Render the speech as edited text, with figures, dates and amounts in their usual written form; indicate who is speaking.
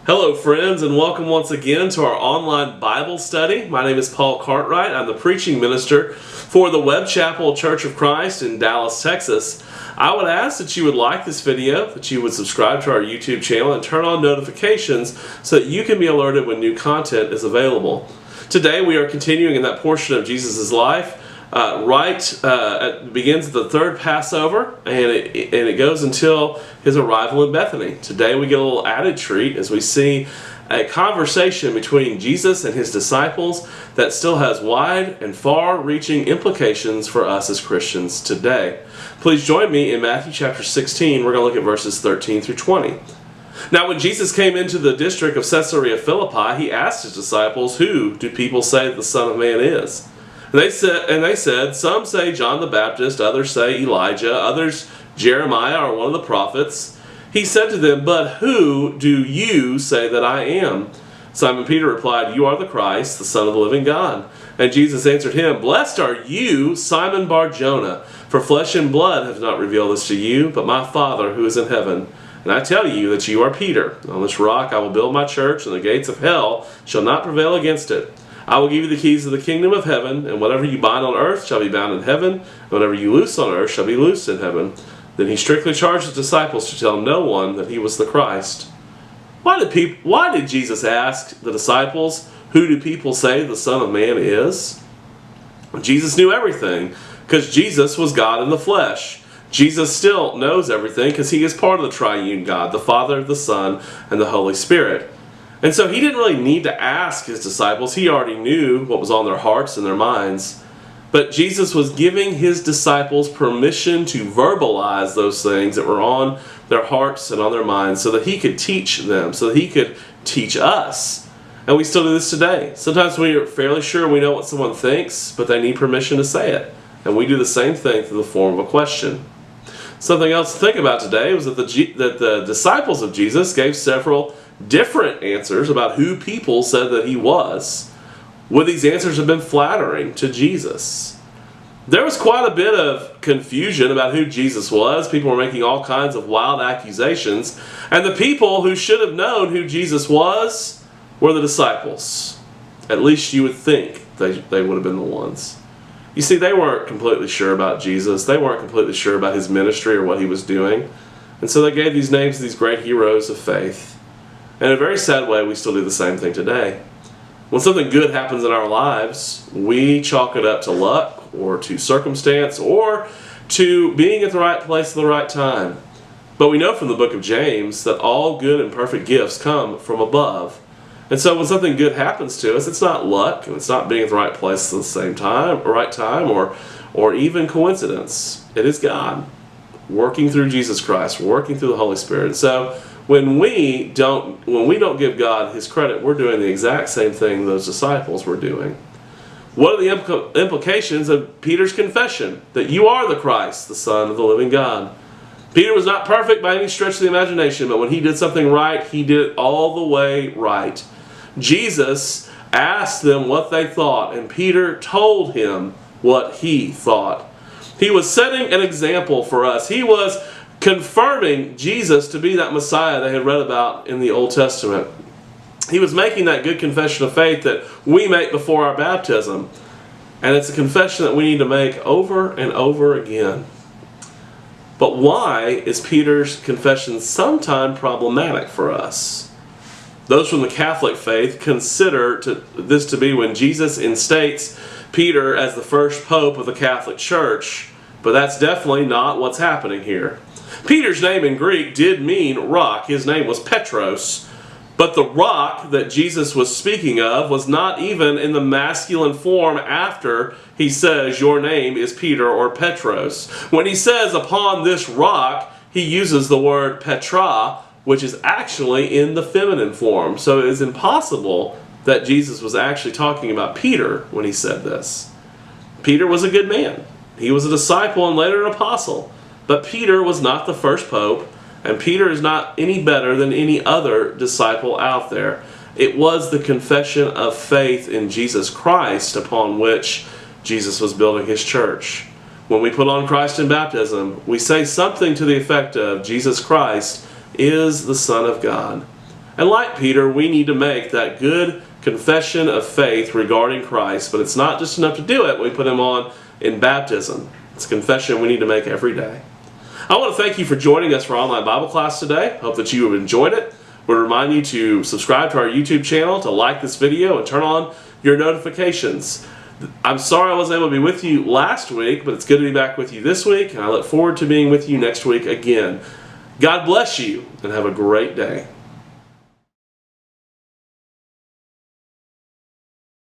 Speaker 1: Hello friends, and welcome once again to our online Bible study. My name is Paul Cartwright. I'm the preaching minister for the Webb Church of Christ in Dallas, Texas. I would ask that you would like this video, that you would subscribe to our YouTube channel and turn on notifications so that you can be alerted when new content is available. Today we are continuing in that portion of Jesus' life. It begins at the third Passover, and it goes until his arrival in Bethany. Today we get a little added treat as we see a conversation between Jesus and his disciples that still has wide and far-reaching implications for us as Christians today. Please join me in Matthew chapter 16. We're going to look at verses 13 through 20. Now when Jesus came into the district of Caesarea Philippi, he asked his disciples, "Who do people say the Son of Man is?" And they said, "Some say John the Baptist, others say Elijah, others Jeremiah or one of the prophets." He said to them, "But who do you say that I am?" Simon Peter replied, "You are the Christ, the Son of the living God." And Jesus answered him, "Blessed are you, Simon Bar-Jonah, for flesh and blood have not revealed this to you, but my Father who is in heaven. And I tell you that you are Peter. On this rock I will build my church, and the gates of hell shall not prevail against it. I will give you the keys of the kingdom of heaven, and whatever you bind on earth shall be bound in heaven, and whatever you loose on earth shall be loosed in heaven." Then he strictly charged his disciples to tell no one that he was the Christ. Why did Jesus ask the disciples, "Who do people say the Son of Man is?" Jesus knew everything, because Jesus was God in the flesh. Jesus still knows everything, because he is part of the triune God, the Father, the Son, and the Holy Spirit. And so he didn't really need to ask his disciples. He already knew what was on their hearts and their minds. But Jesus was giving his disciples permission to verbalize those things that were on their hearts and on their minds so that he could teach them, so that he could teach us. And we still do this today. Sometimes we are fairly sure we know what someone thinks, but they need permission to say it. And we do the same thing through the form of a question. Something else to think about today was that the disciples of Jesus gave several different answers about who people said that he was. Would these answers have been flattering to Jesus? There was quite a bit of confusion about who Jesus was. People were making all kinds of wild accusations. And the people who should have known who Jesus was were the disciples. At least you would think they would have been the ones. You see, they weren't completely sure about Jesus. They weren't completely sure about his ministry or what he was doing. And so they gave these names to these great heroes of faith. In a very sad way, we still do the same thing today. When something good happens in our lives, we chalk it up to luck or to circumstance or to being at the right place at the right time. But we know from the book of James that all good and perfect gifts come from above. And so when something good happens to us, it's not luck, and it's not being at the right place at the same time, or right time, or even coincidence. It is God working through Jesus Christ, working through the Holy Spirit. And so when we don't give God his credit, we're doing the exact same thing those disciples were doing. What are the implications of Peter's confession that you are the Christ, the Son of the living God? Peter was not perfect by any stretch of the imagination, but when he did something right, he did it all the way right. Jesus asked them what they thought, and Peter told him what he thought. He was setting an example for us. He was confirming Jesus to be that Messiah they had read about in the Old Testament. He was making that good confession of faith that we make before our baptism. And it's a confession that we need to make over and over again. But why is Peter's confession sometimes problematic for us? Those from the Catholic faith consider this to be when Jesus instates Peter as the first pope of the Catholic Church, but that's definitely not what's happening here. Peter's name in Greek did mean rock. His name was Petros. But the rock that Jesus was speaking of was not even in the masculine form after he says, "Your name is Peter," or Petros. When he says, "upon this rock," he uses the word Petra, which is actually in the feminine form. So it is impossible that Jesus was actually talking about Peter when he said this. Peter was a good man. He was a disciple and later an apostle. But Peter was not the first pope, and Peter is not any better than any other disciple out there. It was the confession of faith in Jesus Christ upon which Jesus was building his church. When we put on Christ in baptism, we say something to the effect of Jesus Christ is the Son of God. And like Peter, we need to make that good confession of faith regarding Christ, but it's not just enough to do it when we put him on in baptism. It's a confession we need to make every day. I want to thank you for joining us for online Bible class today. Hope that you have enjoyed it. We'll remind you to subscribe to our YouTube channel, to like this video, and turn on your notifications. I'm sorry I wasn't able to be with you last week, but it's good to be back with you this week, and I look forward to being with you next week again. God bless you, and have a great day.